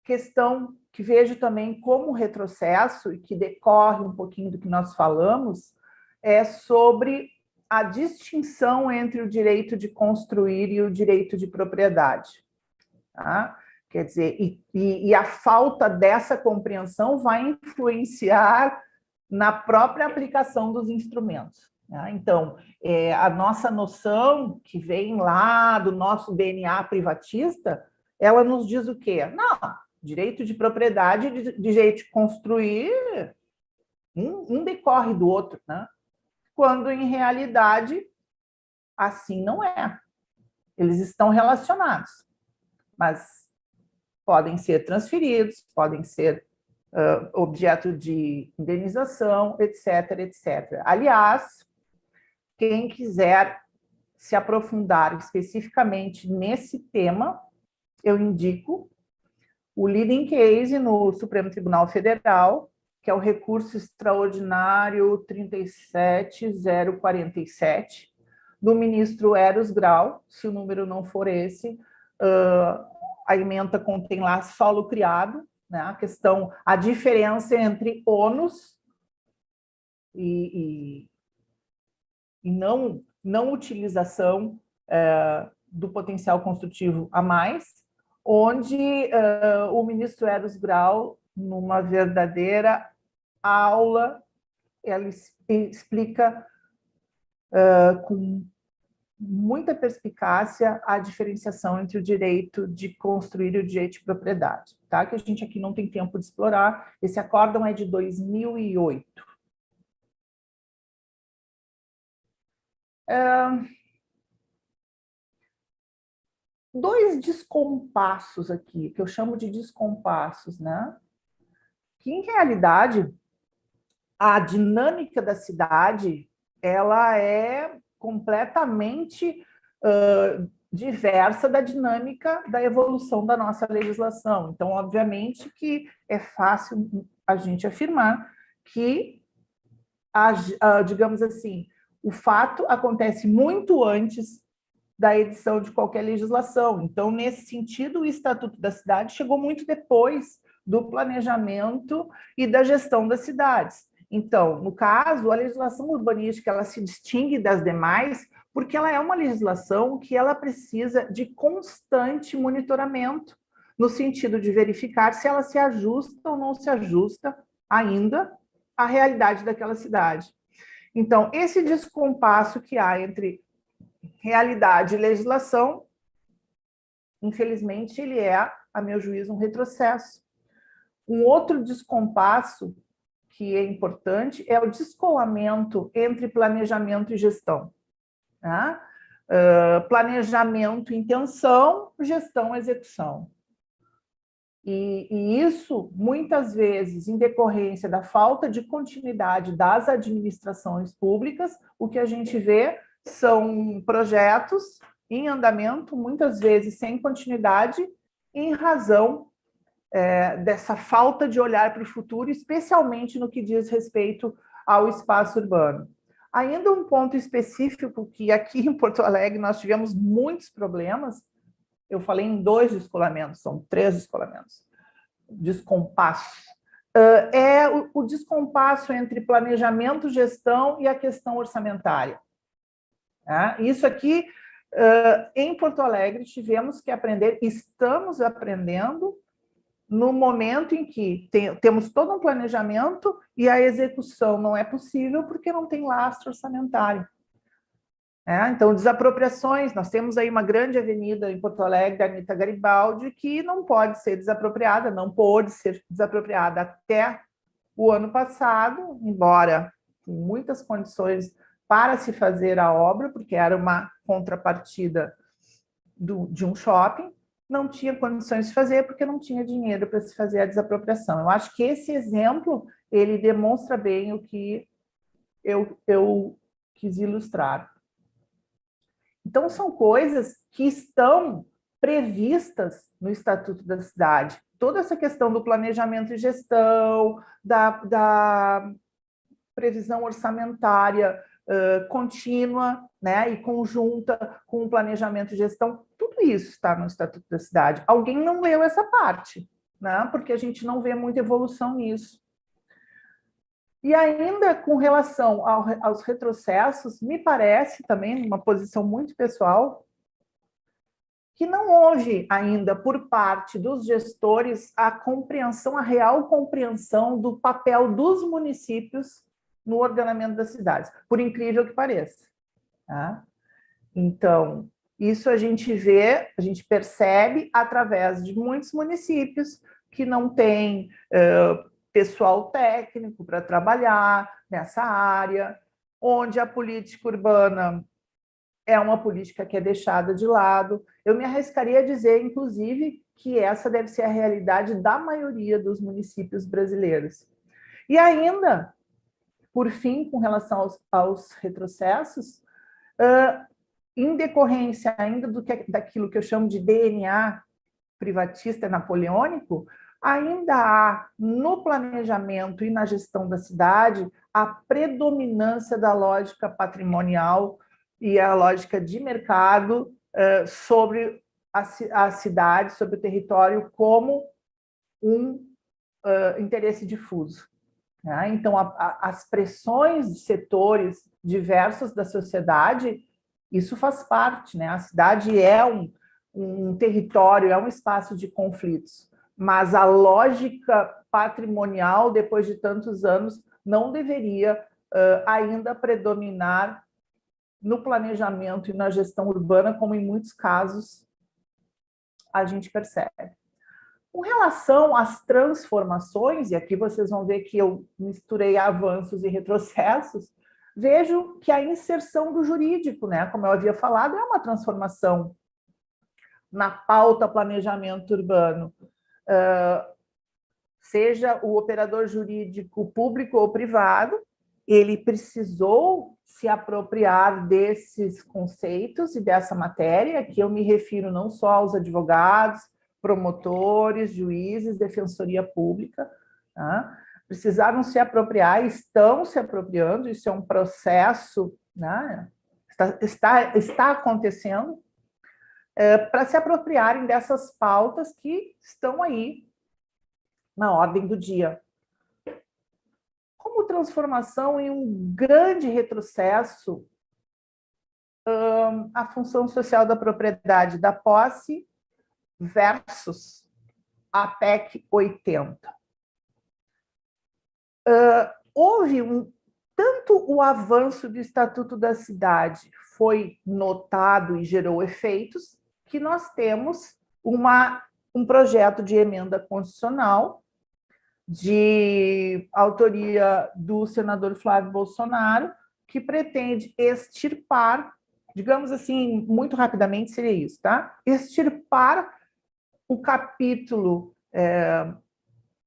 questão que vejo também como retrocesso e que decorre um pouquinho do que nós falamos é sobre a distinção entre o direito de construir e o direito de propriedade. Tá? Quer dizer, e a falta dessa compreensão vai influenciar na própria aplicação dos instrumentos. Tá? Então, a nossa noção, que vem lá do nosso DNA privatista, ela nos diz o quê? Não, direito de propriedade, direito de construir, Um decorre do outro, né? Quando, em realidade, assim não é. Eles estão relacionados, mas podem ser transferidos, podem ser objeto de indenização, etc, etc. Aliás, quem quiser se aprofundar especificamente nesse tema, eu indico o leading case no Supremo Tribunal Federal, que é o recurso extraordinário 37047, do ministro Eros Grau. Se o número não for esse, a ementa contém lá solo criado, né? A diferença entre ônus e não utilização do potencial construtivo a mais, onde o ministro Eros Grau, numa verdadeira aula, ela explica com muita perspicácia a diferenciação entre o direito de construir e o direito de propriedade, tá? Que a gente aqui não tem tempo de explorar. Esse acórdão é de 2008. Dois descompassos aqui, que eu chamo de descompassos, né? Que, em realidade, a dinâmica da cidade, ela é completamente diversa da dinâmica da evolução da nossa legislação. Então, obviamente, que é fácil a gente afirmar que, digamos assim, o fato acontece muito antes da edição de qualquer legislação. Então, nesse sentido, o Estatuto da Cidade chegou muito depois do planejamento e da gestão das cidades. Então, no caso, a legislação urbanística ela se distingue das demais porque ela é uma legislação que ela precisa de constante monitoramento, no sentido de verificar se ela se ajusta ou não se ajusta ainda à realidade daquela cidade. Então, esse descompasso que há entre realidade e legislação, infelizmente, ele é, a meu juízo, um retrocesso. Um outro descompasso que é importante é o descolamento entre planejamento e gestão. Né? Planejamento, intenção, gestão, execução. E isso, muitas vezes, em decorrência da falta de continuidade das administrações públicas, o que a gente vê são projetos em andamento, muitas vezes sem continuidade, em razão dessa falta de olhar para o futuro, especialmente no que diz respeito ao espaço urbano. Ainda um ponto específico que aqui em Porto Alegre nós tivemos muitos problemas, eu falei em 2 descolamentos, são 3 descolamentos, descompassos, é o descompasso entre planejamento, gestão e a questão orçamentária. Isso aqui, em Porto Alegre, tivemos que aprender, estamos aprendendo, no momento em que temos todo um planejamento e a execução não é possível porque não tem lastro orçamentário. Então, desapropriações, nós temos aí uma grande avenida em Porto Alegre, a Anita Garibaldi, que não pode ser desapropriada, não pôde ser desapropriada até o ano passado, embora com muitas condições para se fazer a obra, porque era uma contrapartida de um shopping, não tinha condições de fazer porque não tinha dinheiro para se fazer a desapropriação. Eu acho que esse exemplo, ele demonstra bem o que eu quis ilustrar. Então, são coisas que estão previstas no Estatuto da Cidade. Toda essa questão do planejamento e gestão, da previsão orçamentária contínua, né, e conjunta com o planejamento e gestão, tudo isso está no Estatuto da Cidade. Alguém não leu essa parte, né, porque a gente não vê muita evolução nisso. E ainda com relação aos retrocessos, me parece também, uma posição muito pessoal, que não houve ainda por parte dos gestores a compreensão, a real compreensão do papel dos municípios no ordenamento das cidades, por incrível que pareça. Tá? Então, isso a gente vê, a gente percebe através de muitos municípios que não têm pessoal técnico para trabalhar nessa área, onde a política urbana é uma política que é deixada de lado. Eu me arriscaria a dizer, inclusive, que essa deve ser a realidade da maioria dos municípios brasileiros. E ainda, por fim, com relação aos retrocessos, em decorrência ainda daquilo que eu chamo de DNA privatista napoleônico, ainda há no planejamento e na gestão da cidade a predominância da lógica patrimonial e a lógica de mercado sobre a cidade, sobre o território, como um interesse difuso. Né? Então, as pressões de setores diversos da sociedade, isso faz parte. Né? A cidade é um território, é um espaço de conflitos, mas a lógica patrimonial, depois de tantos anos, não deveria ainda predominar no planejamento e na gestão urbana, como em muitos casos a gente percebe. Com relação às transformações, e aqui vocês vão ver que eu misturei avanços e retrocessos, vejo que a inserção do jurídico, né, como eu havia falado, é uma transformação na pauta planejamento urbano. Seja o operador jurídico público ou privado, ele precisou se apropriar desses conceitos e dessa matéria, que eu me refiro não só aos advogados, promotores, juízes, defensoria pública, tá? Precisaram se apropriar, estão se apropriando, isso é um processo, né? está acontecendo, para se apropriarem dessas pautas que estão aí na ordem do dia. Como transformação em um grande retrocesso, a função social da propriedade da posse versus a PEC 80. Houve tanto o avanço do Estatuto da Cidade foi notado e gerou efeitos, que nós temos um projeto de emenda constitucional de autoria do senador Flávio Bolsonaro, que pretende extirpar, digamos assim, muito rapidamente seria isso, tá? Extirpar o capítulo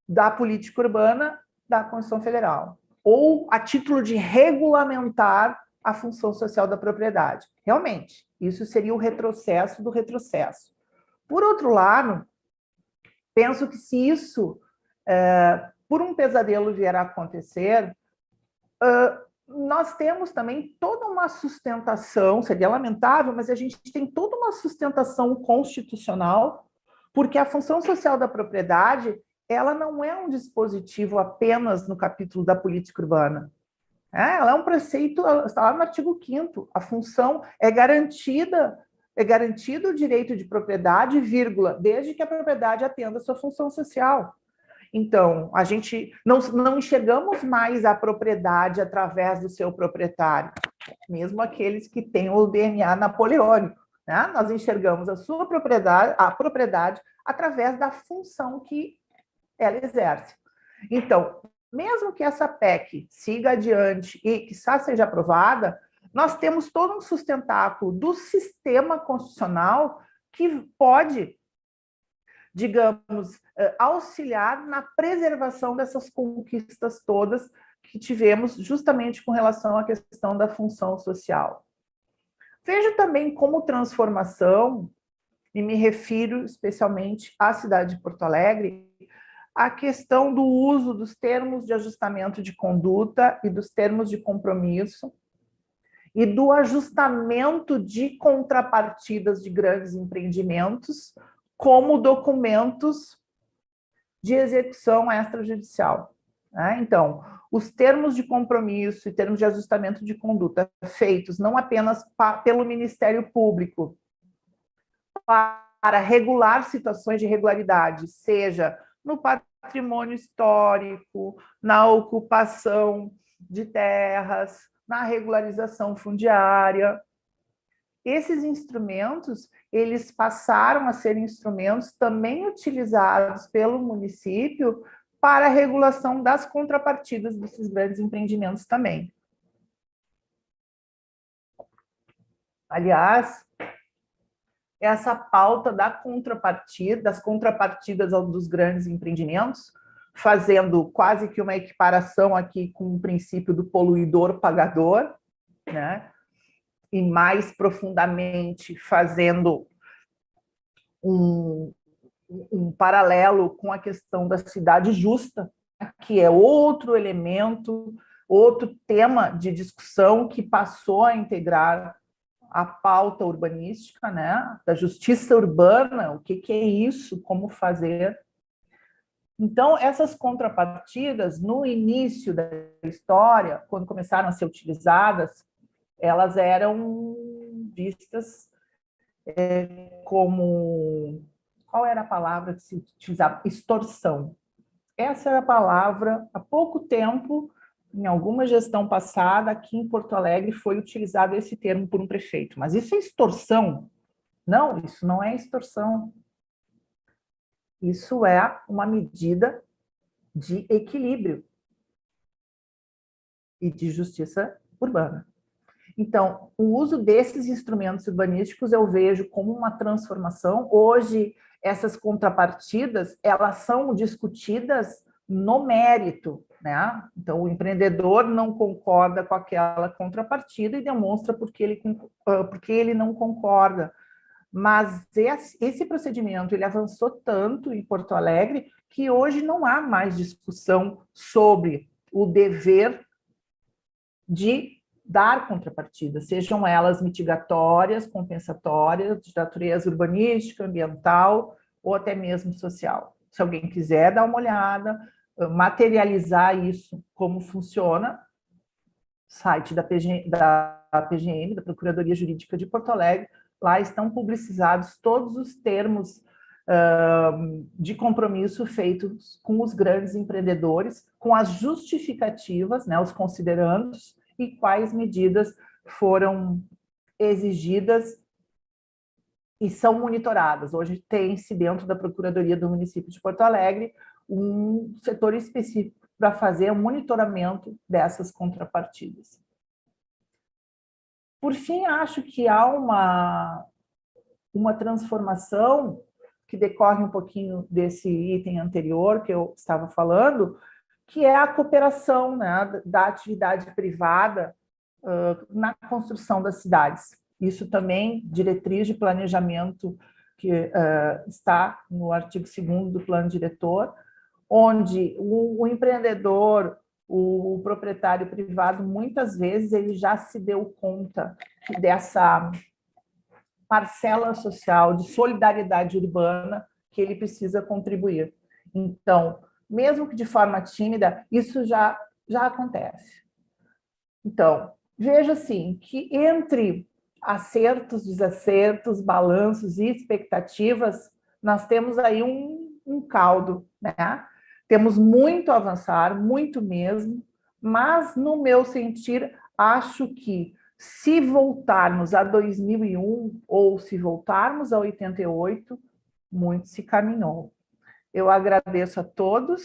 da política urbana da Constituição Federal, ou a título de regulamentar a função social da propriedade. Realmente, isso seria o retrocesso do retrocesso. Por outro lado, penso que se isso, por um pesadelo vier a acontecer, nós temos também toda uma sustentação, seria lamentável, mas a gente tem toda uma sustentação constitucional, porque a função social da propriedade, ela não é um dispositivo apenas no capítulo da política urbana. Ela é um preceito, está lá no artigo 5º, a função é garantido o direito de propriedade, vírgula, desde que a propriedade atenda a sua função social. Então, a gente não enxergamos mais a propriedade através do seu proprietário, mesmo aqueles que têm o DNA napoleônico, né? Nós enxergamos a sua propriedade através da função que ela exerce. Então, mesmo que essa PEC siga adiante e que seja aprovada, nós temos todo um sustentáculo do sistema constitucional que pode, digamos, auxiliar na preservação dessas conquistas todas que tivemos justamente com relação à questão da função social. Vejo também como transformação, e me refiro especialmente à cidade de Porto Alegre, a questão do uso dos termos de ajustamento de conduta e dos termos de compromisso e do ajustamento de contrapartidas de grandes empreendimentos como documentos de execução extrajudicial. Então, os termos de compromisso e termos de ajustamento de conduta feitos não apenas pelo Ministério Público para regular situações de irregularidade, seja no patrimônio histórico, na ocupação de terras, na regularização fundiária. Esses instrumentos, eles passaram a ser instrumentos também utilizados pelo município para a regulação das contrapartidas desses grandes empreendimentos também. Aliás, essa pauta das contrapartidas dos grandes empreendimentos, fazendo quase que uma equiparação aqui com o princípio do poluidor-pagador, né? E mais profundamente fazendo um paralelo com a questão da cidade justa, que é outro elemento, outro tema de discussão que passou a integrar a pauta urbanística, né, da justiça urbana, o que é isso, como fazer. Então, essas contrapartidas, no início da história, quando começaram a ser utilizadas, elas eram vistas como... Qual era a palavra que se utilizava? Extorsão. Essa era a palavra, há pouco tempo, em alguma gestão passada, aqui em Porto Alegre, foi utilizado esse termo por um prefeito. Mas isso é extorsão? Não, isso não é extorsão. Isso é uma medida de equilíbrio e de justiça urbana. Então, o uso desses instrumentos urbanísticos eu vejo como uma transformação. Hoje, essas contrapartidas, elas são discutidas no mérito, né? Então, o empreendedor não concorda com aquela contrapartida e demonstra porque ele não concorda. Mas esse procedimento ele avançou tanto em Porto Alegre que hoje não há mais discussão sobre o dever de dar contrapartidas, sejam elas mitigatórias, compensatórias, de natureza urbanística, ambiental ou até mesmo social. Se alguém quiser dar uma olhada, materializar isso, como funciona, site da PGM, da Procuradoria Jurídica de Porto Alegre, lá estão publicizados todos os termos de compromisso feitos com os grandes empreendedores, com as justificativas, né, os considerandos, e quais medidas foram exigidas e são monitoradas. Hoje tem-se dentro da Procuradoria do município de Porto Alegre um setor específico para fazer o monitoramento dessas contrapartidas. Por fim, acho que há uma transformação que decorre um pouquinho desse item anterior que eu estava falando, que é a cooperação, né, da atividade privada na construção das cidades. Isso também, diretriz de planejamento que está no artigo 2º do plano diretor, onde o empreendedor, o proprietário privado, muitas vezes ele já se deu conta dessa parcela social de solidariedade urbana que ele precisa contribuir. Então, mesmo que de forma tímida, isso já acontece. Então, veja assim, que entre acertos, desacertos, balanços e expectativas, nós temos aí um caldo, né? Temos muito a avançar, muito mesmo, mas, no meu sentir, acho que se voltarmos a 2001 ou se voltarmos a 88, muito se caminhou. Eu agradeço a todos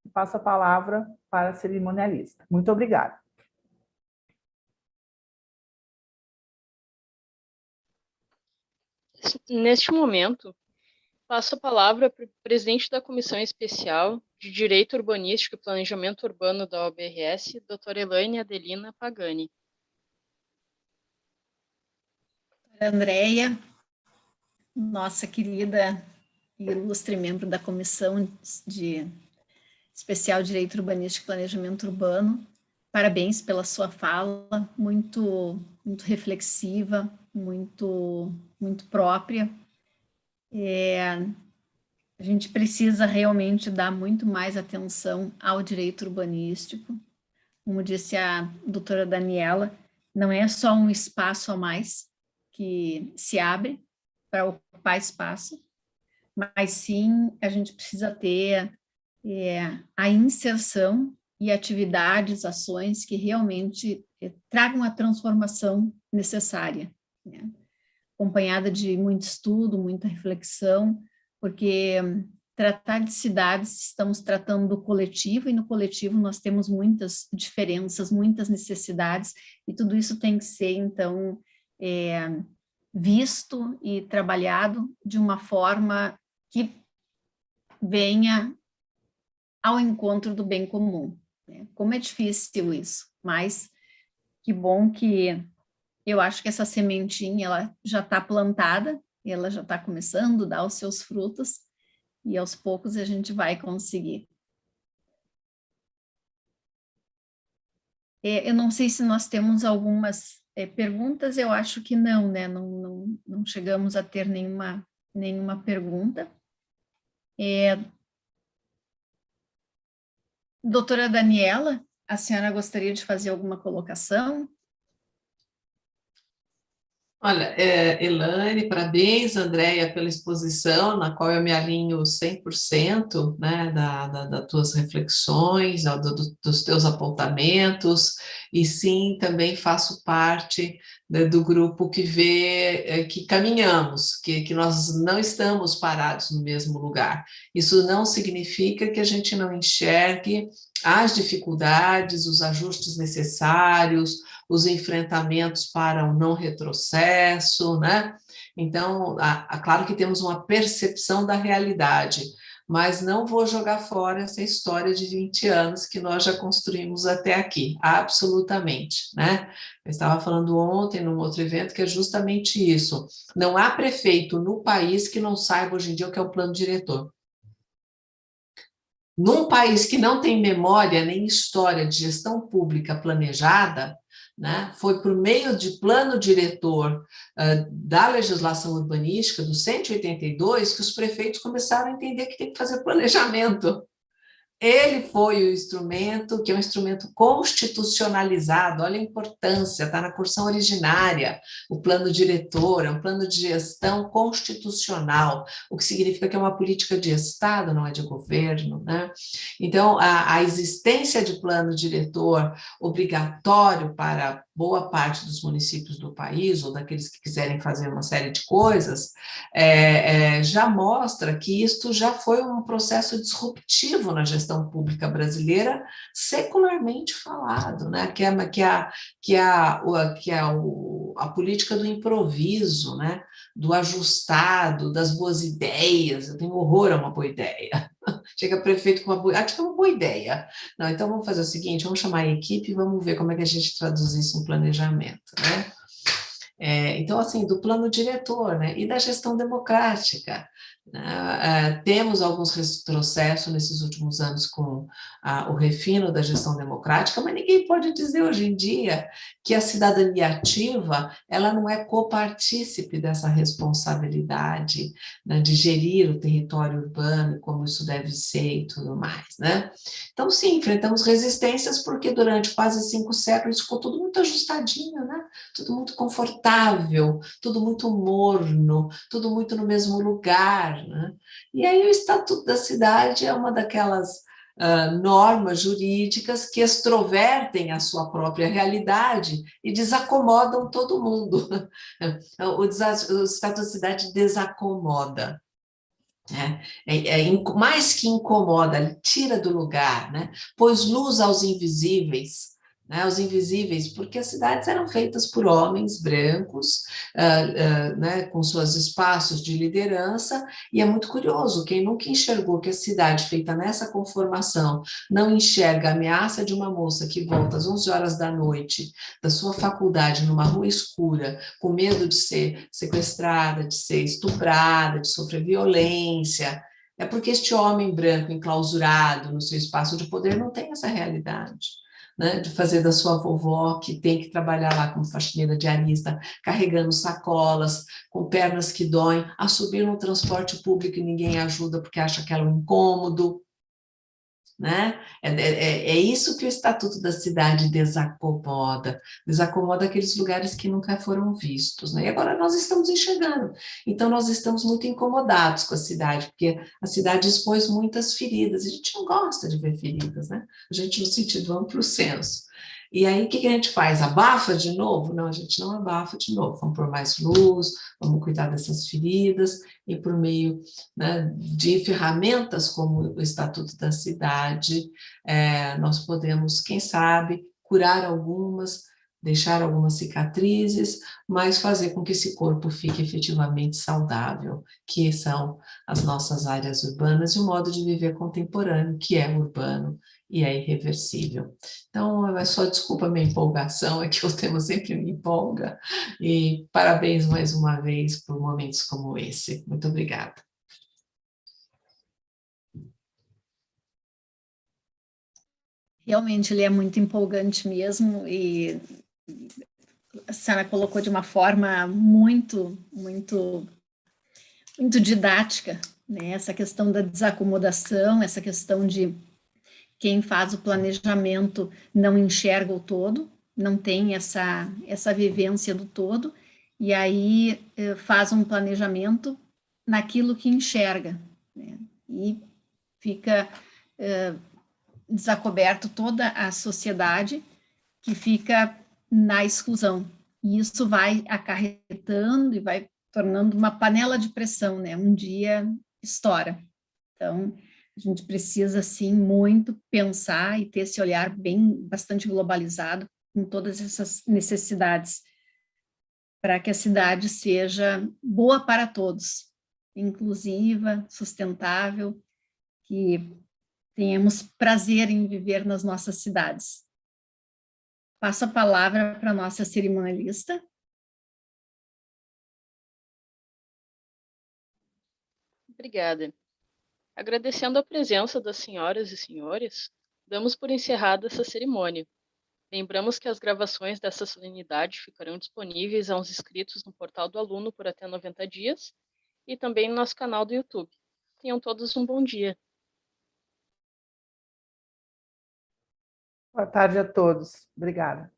e passo a palavra para a cerimonialista. Muito obrigada. Neste momento, passo a palavra para o presidente da Comissão Especial de Direito Urbanístico e Planejamento Urbano da OAB-RS, doutora Elaine Adelina Pagani. Andréia, nossa querida e ilustre membro da Comissão de Especial Direito Urbanístico e Planejamento Urbano, parabéns pela sua fala, muito reflexiva, muito própria. A gente precisa realmente dar muito mais atenção ao direito urbanístico. Como disse a doutora Daniela, não é só um espaço a mais que se abre para ocupar espaço, mas sim a gente precisa ter a inserção e atividades, ações que realmente tragam a transformação necessária, né? Acompanhada de muito estudo, muita reflexão, porque tratar de cidades, estamos tratando do coletivo, e no coletivo nós temos muitas diferenças, muitas necessidades, e tudo isso tem que ser, então, visto e trabalhado de uma forma que venha ao encontro do bem comum, né? Como é difícil isso, mas que bom que eu acho que essa sementinha ela já está plantada, ela já está começando a dar os seus frutos, e aos poucos a gente vai conseguir. Eu não sei se nós temos algumas perguntas, eu acho que não, né? Não chegamos a ter nenhuma pergunta. Doutora Daniela, a senhora gostaria de fazer alguma colocação? Olha, Elaine, parabéns, Andréia, pela exposição, na qual eu me alinho 100%, né, das tuas reflexões, dos teus apontamentos, e sim, também faço parte, né, do grupo que vê que caminhamos, que nós não estamos parados no mesmo lugar. Isso não significa que a gente não enxergue as dificuldades, os ajustes necessários, os enfrentamentos para o não retrocesso, né? Então, claro que temos uma percepção da realidade, mas não vou jogar fora essa história de 20 anos que nós já construímos até aqui, absolutamente, né? Eu estava falando ontem, num outro evento, que é justamente isso. Não há prefeito no país que não saiba hoje em dia o que é o plano diretor. Num país que não tem memória nem história de gestão pública planejada, né, foi por meio de plano diretor da legislação urbanística, do 182, que os prefeitos começaram a entender que tem que fazer planejamento. Ele foi o instrumento, que é um instrumento constitucionalizado, olha a importância, está na porção originária, o plano diretor, é um plano de gestão constitucional, o que significa que é uma política de Estado, não é de governo, né? Então, a existência de plano diretor obrigatório para boa parte dos municípios do país, ou daqueles que quiserem fazer uma série de coisas, já mostra que isto já foi um processo disruptivo na gestão pública brasileira, secularmente falado, né? que é a política do improviso, né? Do ajustado, das boas ideias. Eu tenho horror a uma boa ideia. Chega prefeito com uma boa... Acho que é uma boa ideia. Não, então vamos fazer o seguinte, vamos chamar a equipe e vamos ver como é que a gente traduz isso em planejamento, né? Então, assim, do plano diretor, né? E da gestão democrática. Temos alguns retrocessos nesses últimos anos com o refino da gestão democrática, mas ninguém pode dizer hoje em dia que a cidadania ativa, ela não é copartícipe dessa responsabilidade, né, de gerir o território urbano, como isso deve ser e tudo mais, né? Então, sim, enfrentamos resistências porque durante quase 5 séculos ficou tudo muito ajustadinho, né? Tudo muito confortável, tudo muito morno, tudo muito no mesmo lugar, né? E aí o Estatuto da Cidade é uma daquelas normas jurídicas que extrovertem a sua própria realidade e desacomodam todo mundo. O Estatuto da Cidade desacomoda. Mais que incomoda, ele tira do lugar, né? Pôs luz aos invisíveis, né? Os invisíveis, porque as cidades eram feitas por homens brancos, né? Com seus espaços de liderança, e é muito curioso, quem nunca enxergou que a cidade feita nessa conformação não enxerga a ameaça de uma moça que volta às 11 horas da noite da sua faculdade numa rua escura, com medo de ser sequestrada, de ser estuprada, de sofrer violência, é porque este homem branco enclausurado no seu espaço de poder não tem essa realidade, né, de fazer da sua vovó, que tem que trabalhar lá como faxineira diarista, carregando sacolas, com pernas que doem, a subir no transporte público e ninguém ajuda porque acha que ela é um incômodo, né? É isso que o Estatuto da Cidade desacomoda aqueles lugares que nunca foram vistos, né? E agora nós estamos enxergando, então nós estamos muito incomodados com a cidade, porque a cidade expôs muitas feridas, a gente não gosta de ver feridas, né? A gente no sentido amplo senso. E aí, o que a gente faz? Abafa de novo? Não, a gente não abafa de novo. Vamos pôr mais luz, vamos cuidar dessas feridas, e por meio, né, de ferramentas como o Estatuto da Cidade, nós podemos, quem sabe, curar algumas, deixar algumas cicatrizes, mas fazer com que esse corpo fique efetivamente saudável, que são as nossas áreas urbanas e o modo de viver contemporâneo, que é urbano e é irreversível. Então, é só desculpa a minha empolgação, é que o tema sempre me empolga, e parabéns mais uma vez por momentos como esse. Muito obrigada. Realmente, ele é muito empolgante mesmo, e a senhora colocou de uma forma muito didática, né? Essa questão da desacomodação, essa questão de quem faz o planejamento não enxerga o todo, não tem essa vivência do todo, e aí faz um planejamento naquilo que enxerga, né? E fica desacoberto toda a sociedade, que fica na exclusão. E isso vai acarretando e vai tornando uma panela de pressão, né? Um dia estoura. Então, a gente precisa, sim, muito pensar e ter esse olhar bastante globalizado com todas essas necessidades, para que a cidade seja boa para todos, inclusiva, sustentável, que tenhamos prazer em viver nas nossas cidades. Passo a palavra para a nossa cerimonialista. Obrigada. Agradecendo a presença das senhoras e senhores, damos por encerrada essa cerimônia. Lembramos que as gravações dessa solenidade ficarão disponíveis aos inscritos no portal do aluno por até 90 dias e também no nosso canal do YouTube. Tenham todos um bom dia. Boa tarde a todos. Obrigada.